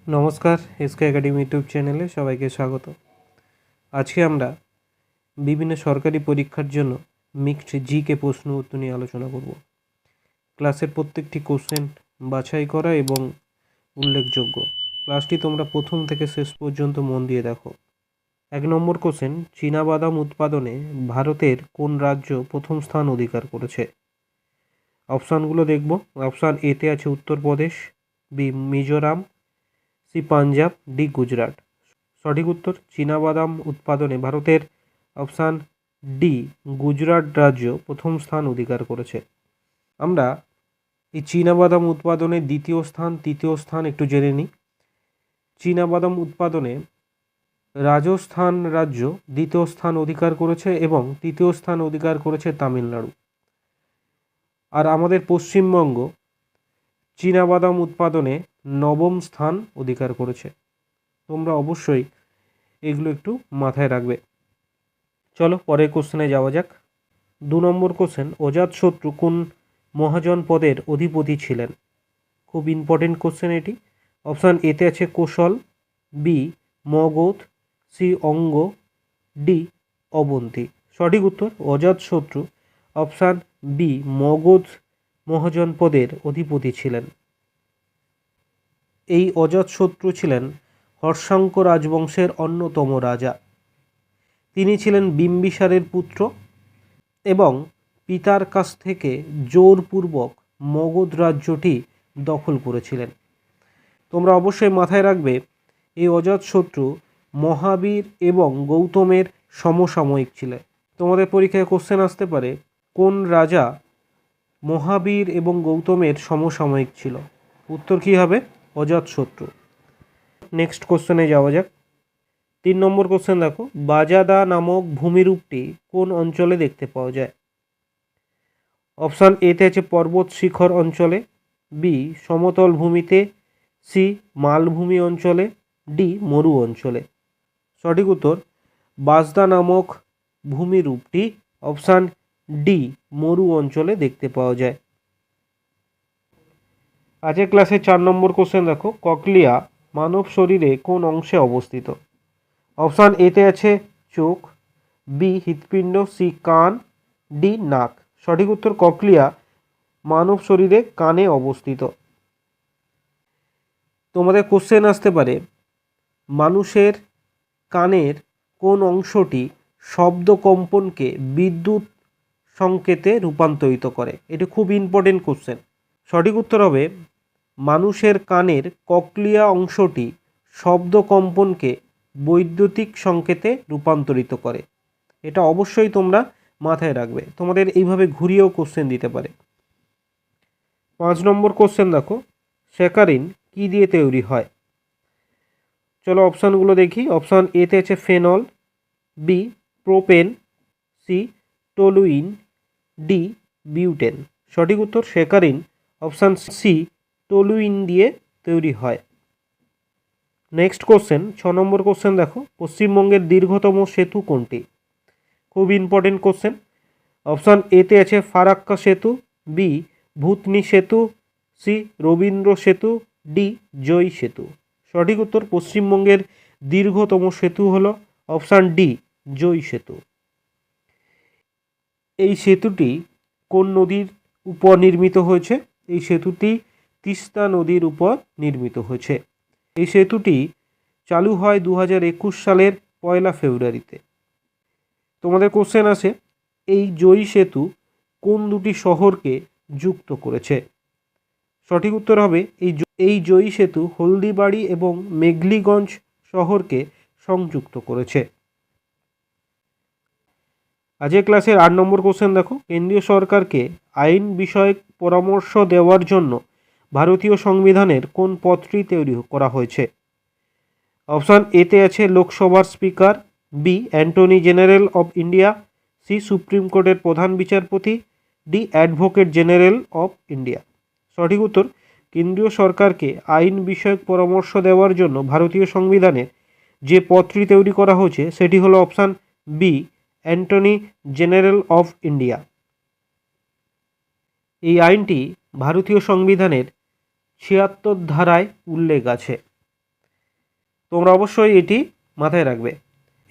নমস্কার, SK academy YouTube চ্যানেলে সবাইকে স্বাগত। আজকে আমরা বিভিন্ন সরকারি পরীক্ষার জন্য মিক্সড জিকে প্রশ্ন উত্তর নিয়ে আলোচনা করব। ক্লাসের প্রত্যেকটি কোশ্চেন বাছাই করা এবং উল্লেখযোগ্য। ক্লাসটি তোমরা প্রথম থেকে শেষ পর্যন্ত মন দিয়ে দেখো। 1 নম্বর কোশ্চেন, চীনাবাদাম উৎপাদনে ভারতের কোন রাজ্য প্রথম স্থান অধিকার করেছে? অপশানগুলো দেখব। অপশান এতে আছে Uttar Pradesh, B Mizoram, C Punjab, D Gujarat. সঠিক উত্তর চীনাবাদাম উৎপাদনে ভারতের অপশান ডি গুজরাট রাজ্য প্রথম স্থান অধিকার করেছে। আমরা এই চীনাবাদাম উৎপাদনে দ্বিতীয় স্থান তৃতীয় স্থান একটু জেনে নিই। চীনাবাদাম উৎপাদনে রাজস্থান রাজ্য দ্বিতীয় স্থান অধিকার করেছে এবং তৃতীয় স্থান অধিকার করেছে তামিলনাড়ু। আর আমাদের পশ্চিমবঙ্গ চীনাবাদাম উৎপাদনে নবম স্থান অধিকার করেছে। তোমরা অবশ্যই এগুলো একটু মাথায় রাখবে। চলো পরের কোশ্চেনে যাওয়া যাক। 2 নম্বর কোশ্চেন, অজাতশত্রু কোন মহাজনপদের অধিপতি ছিলেন? খুব ইম্পর্টেন্ট কোশ্চেন এটি। অপশান এতে আছে কোশল, বি মগধ, সি অঙ্গ, ডি অবন্তী। সঠিক উত্তর অজাতশত্রু অপশান বি মগধ মহাজনপদের অধিপতি ছিলেন। এই অজাতশত্রু ছিলেন হর্ষাঙ্ক রাজবংশের অন্যতম রাজা। তিনি ছিলেন বিম্বিসারের পুত্র এবং পিতার কাছ থেকে জোরপূর্বক মগধ রাজ্যটি দখল করেছিলেন। তোমরা অবশ্যই মাথায় রাখবে এই অজাতশত্রু মহাবীর এবং গৌতমের সমসাময়িক ছিলেন। তোমাদের পরীক্ষায় কোশ্চেন আসতে পারে কোন রাজা মহাবীর এবং গৌতমের সমসাময়িক ছিল? উত্তর কী হবে? অজাতশত্রু। নেক্সট কোশ্চেনে যাওয়া যাক। 3 নম্বর কোশ্চেন দেখো, বাজাদা নামক ভূমিরূপটি কোন অঞ্চলে দেখতে পাওয়া যায়? অপশান এতে আছে পর্বত শিখর অঞ্চলে, বি সমতল ভূমিতে, সি মালভূমি অঞ্চলে, ডি মরু অঞ্চলে। সঠিক উত্তর বাজদা নামক ভূমিরূপটি অপশান ডি মরু অঞ্চলে দেখতে পাওয়া যায়। আজকের ক্লাসে 4 নম্বর কোশ্চেন দেখো, ককলিয়া মানব শরীরে কোন অংশে অবস্থিত? অপশান এতে আছে চোখ, বি হৃৎপিণ্ড, সি কান, ডি নাক। সঠিক উত্তর ককলিয়া মানব শরীরে কানে অবস্থিত। তোমাদের কোশ্চেন আসতে পারে মানুষের কানের কোন অংশটি শব্দ কম্পনকে বিদ্যুৎ সংকেতে রূপান্তরিত করে? এটি খুব ইম্পর্টেন্ট কোশ্চেন। সঠিক উত্তর হবে মানুষের কানের ককলিয়া অংশটি শব্দ কম্পনকে বৈদ্যুতিক সংকেতে রূপান্তরিত করে। এটা অবশ্যই তোমরা মাথায় রাখবে। তোমাদের এইভাবে ঘুরিয়েও কোশ্চেন দিতে পারে। 5 নম্বর কোশ্চেন দেখো, স্যাকারিন কি দিয়ে তৈরি হয়? চলো অপশানগুলো দেখি। অপশান এতে আছে phenol, B propane, C toluene, D butane. সঠিক উত্তর স্যাকারিন অপশান সি টলুইন দিয়ে তৈরি হয়। নেক্সট কোশ্চেন 6 নম্বর কোশ্চেন দেখো, পশ্চিমবঙ্গের দীর্ঘতম সেতু কোনটি? খুব ইম্পর্টেন্ট কোশ্চেন। অপশান এতে আছে ফারাক্কা সেতু, বি ভূতনি সেতু, সি রবীন্দ্র সেতু, ডি জয় সেতু। সঠিক উত্তর পশ্চিমবঙ্গের দীর্ঘতম সেতু হল অপশান ডি জয় সেতু। এই সেতুটি কোন নদীর উপর নির্মিত হয়েছে? এই সেতুটি তিস্তা নদীর উপর নির্মিত হয়েছে। এই সেতুটি চালু হয় 2021 সালের 1 ফেব্রুয়ারিতে। তোমাদের কোশ্চেন আছে এই জয়ী সেতু কোন দুটি শহরকে যুক্ত করেছে? সঠিক উত্তর হবে এই জয়ী সেতু হলদিবাড়ি এবং মেঘলিগঞ্জ শহরকে সংযুক্ত করেছে। আজকের ক্লাসের 8 নম্বর কোশ্চেন দেখো, কেন্দ্রীয় সরকারকে আইন বিষয়ক পরামর্শ দেওয়ার জন্য ভারতীয় সংবিধানের কোন পদটি তৈরি করা হয়েছে? অপশান এতে আছে লোকসভার speaker, B attorney general of India, C supreme কোর্টের প্রধান বিচারপতি, D advocate general of India. সঠিক উত্তর কেন্দ্রীয় সরকারকে আইন বিষয়ক পরামর্শ দেওয়ার জন্য ভারতীয় সংবিধানে যে পদটি তৈরি করা হয়েছে সেটি হলো option B attorney general of India. এই আইনটি ভারতীয় সংবিধানের 76 ধারায় উল্লেখ আছে। তোমরা অবশ্যই এটি মাথায় রাখবে।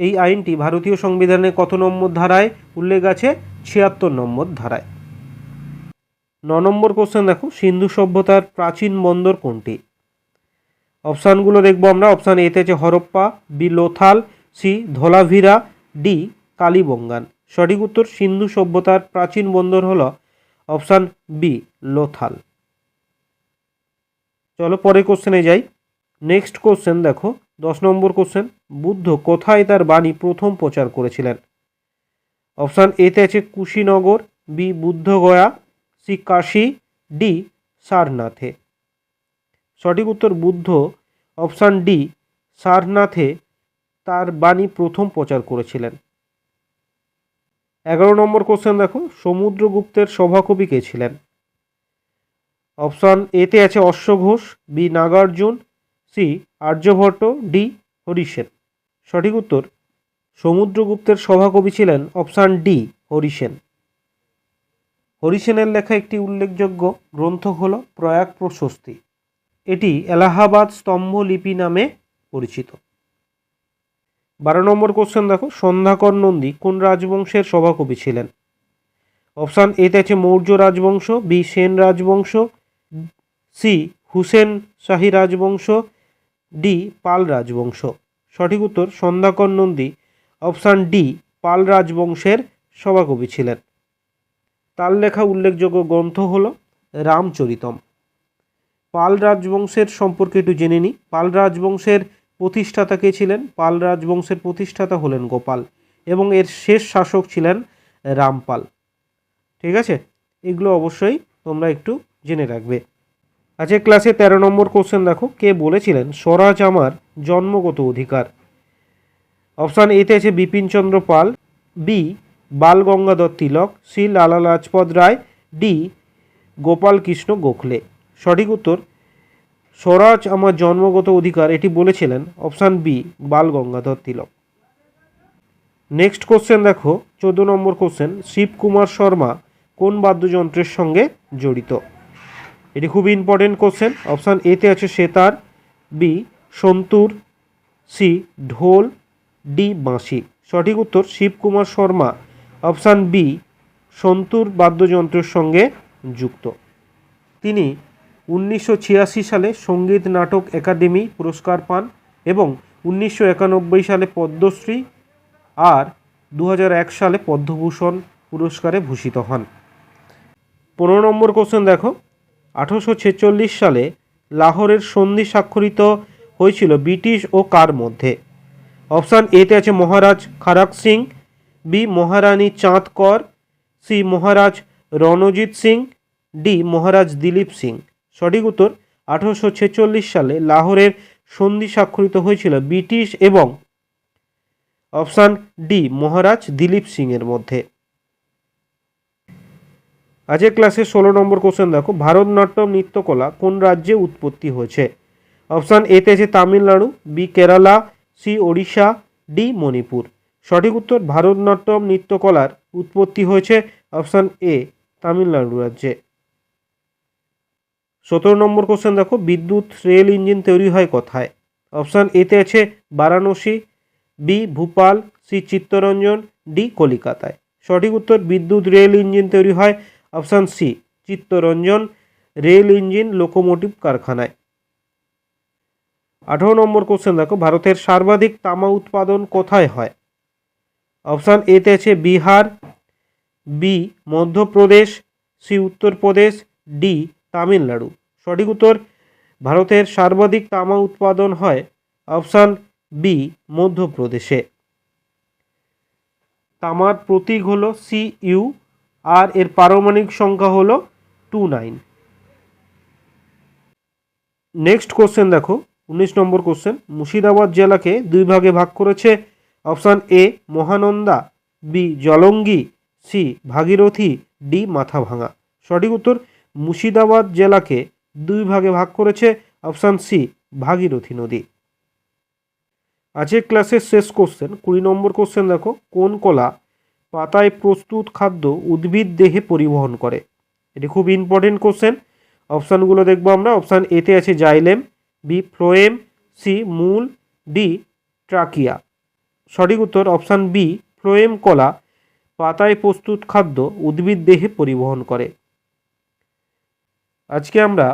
এই আইনটি ভারতীয় সংবিধানের কত নম্বর ধারায় উল্লেখ আছে? ৭৬ নম্বর ধারায়। ৯ নম্বর কোশ্চেন দেখো, সিন্ধু সভ্যতার প্রাচীন বন্দর কোনটি? অপশানগুলো দেখবো আমরা। অপশান এতে আছে Harappa, B Lothal, C Dholavira, D Kalibangan. সঠিক উত্তর সিন্ধু সভ্যতার প্রাচীন বন্দর হলো অপশান বি লোথাল। চলো পরের কোশ্চেনে যাই। নেক্সট কোশ্চেন দেখো, 10 নম্বর কোশ্চেন, বুদ্ধ কোথায় তার বাণী প্রথম প্রচার করেছিলেন? অপশান এতে আছে Kushinagar, B Bodhgaya, C Kashi, D সারনাথে। সঠিক উত্তর বুদ্ধ অপশান ডি সারনাথে তার বাণী প্রথম প্রচার করেছিলেন। 11 নম্বর কোশ্চেন দেখো, সমুদ্রগুপ্তের সভাকবি কে ছিলেন? অপশান এতে আছে অশ্বঘোষ, B Nagarjuna, C Aryabhata, D Harisena. সঠিক উত্তর সমুদ্রগুপ্তের সভাকবি ছিলেন অপশান ডি হরিসেন। হরিসেনের লেখা একটি উল্লেখযোগ্য গ্রন্থ হল প্রয়াগ প্রশস্তি। এটি এলাহাবাদ স্তম্ভলিপি নামে পরিচিত। 12 নম্বর কোশ্চেন দেখো, সন্ধ্যাকর নন্দী কোন রাজবংশের সভাকবি ছিলেন? অপশান এতে আছে মৌর্য রাজবংশ, বি সেন রাজবংশ, সি হুসেন শাহী রাজবংশ, ডি পাল রাজবংশ। সঠিক উত্তর সন্ধ্যাকর নন্দী অপশান ডি পাল রাজবংশের সভাকবি ছিলেন। তার লেখা উল্লেখযোগ্য গ্রন্থ হল রামচরিতম। পাল রাজবংশের সম্পর্কে একটু জেনে নিই। পাল রাজবংশের প্রতিষ্ঠাতা কে ছিলেন? পাল রাজবংশের প্রতিষ্ঠাতা হলেন গোপাল এবং এর শেষ শাসক ছিলেন রামপাল। ঠিক আছে, এগুলো অবশ্যই তোমরা একটু জেনে রাখবে। আজকের ক্লাসে 13 নম্বর কোশ্চেন দেখো, কে বলেছিলেন স্বরাজ আমার জন্মগত অধিকার? অপশান এতে আছে বিপিনচন্দ্র পাল, বি বাল গঙ্গাধর তিলক, সি লালা লাজপত রায়, ডি গোপাল কৃষ্ণ গোখলে। সঠিক উত্তর স্বরাজ আমার জন্মগত অধিকার এটি বলেছিলেন অপশান বি বাল গঙ্গাধর তিলক। নেক্সট কোশ্চেন দেখো, 14 নম্বর কোশ্চেন, শিবকুমার শর্মা কোন বাদ্যযন্ত্রের সঙ্গে জড়িত? এটি খুব ইম্পর্টেন্ট কোশ্চেন। অপশান এতে আছে সেতার, বি সন্তুর, সি ঢোল, ডি বাঁশি। সঠিক উত্তর শিবকুমার শর্মা অপশান বি সন্তুর বাদ্যযন্ত্রের সঙ্গে যুক্ত। তিনি 1986 সালে সঙ্গীত নাটক একাডেমি পুরস্কার পান এবং 1991 সালে পদ্মশ্রী আর 2001 সালে পদ্মভূষণ পুরস্কারে ভূষিত হন। 15 নম্বর কোশ্চেন দেখো, 1846 সালে লাহোরের সন্ধি স্বাক্ষরিত হয়েছিল ব্রিটিশ ও কার মধ্যে? অপশান এতে আছে মহারাজ খারাক সিং, বি মহারানী চাঁদ কর, সি মহারাজ রণজিৎ সিং, ডি মহারাজ দিলীপ সিং। সঠিক উত্তর 1846 সালে লাহোরের সন্ধি স্বাক্ষরিত হয়েছিল ব্রিটিশ এবং অপশান ডি মহারাজ দিলীপ সিং এর মধ্যে। আজকের ক্লাসে 16 নম্বর কোশ্চেন দেখো, ভারতনাট্যম নৃত্যকলা কোন রাজ্যে উৎপত্তি হয়েছে? অপশান এতে আছে Tamil Nadu, B Kerala, C Odisha, D Manipur. সঠিক উত্তর ভারতনাট্যম নৃত্যকলার উৎপত্তি হয়েছে অপশান এ তামিলনাড়ু রাজ্যে। 17 নম্বর কোশ্চেন দেখো, বিদ্যুৎ রেল ইঞ্জিন তৈরি হয় কোথায়? অপশান এতে আছে Varanasi, B Bhopal, C Chittaranjan, D কলিকাতায়। সঠিক উত্তর বিদ্যুৎ রেল ইঞ্জিন তৈরি হয় option C Chittaranjan rail engine locomotive কারখানায়। 18 নম্বর কোশ্চেন দেখো, ভারতের সর্বাধিক তামা উৎপাদন কোথায় হয়? অপশান এতে আছে Bihar, B Madhya Pradesh, C Uttar Pradesh, D Tamil Nadu. সঠিক উত্তর ভারতের সর্বাধিক তামা উৎপাদন হয় অপশান বি মধ্যপ্রদেশে। তামার প্রতীক হলো CU আর এর পারমাণবিক সংখ্যা হলো 29। নেক্সট কোশ্চেন দেখো, 19 নম্বর কোশ্চেন, মুর্শিদাবাদ জেলাকে দুই ভাগে ভাগ করেছে option A Mahananda, B Jalangi, C Bhagirathi, D Mathabhanga. সঠিক উত্তর মুর্শিদাবাদ জেলাকে দুই ভাগে ভাগ করেছে অপশান সি ভাগীরথী নদী। আজকের ক্লাসের শেষ কোশ্চেন 20 নম্বর কোশ্চেন দেখো, কোন কলা পাতায় প্রস্তুত খাদ্য উদ্ভিদ দেহে পরিবহন করে? এটি খুব ইম্পর্টেন্ট কোশ্চেন। অপশানগুলো দেখবো আমরা। অপশান এতে আছে জাইলেম, বি ফ্লোয়েম, সি মূল, ডি ট্রাকিয়া। সঠিক উত্তর অপশান বি ফ্লোয়েম কলা পাতায় প্রস্তুত খাদ্য উদ্ভিদ দেহে পরিবহন করে। আজকে আমরা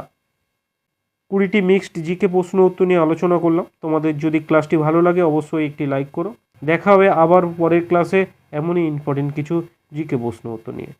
20টি মিক্সড জিকে প্রশ্ন উত্তর নিয়ে আলোচনা করলাম। তোমাদের যদি ক্লাসটি ভালো লাগে অবশ্যই একটি লাইক করো। দেখা হবে আবার পরের ক্লাসে এমনই ইম্পর্টেন্ট কিছু জিকে প্রশ্ন উত্তর নিয়ে।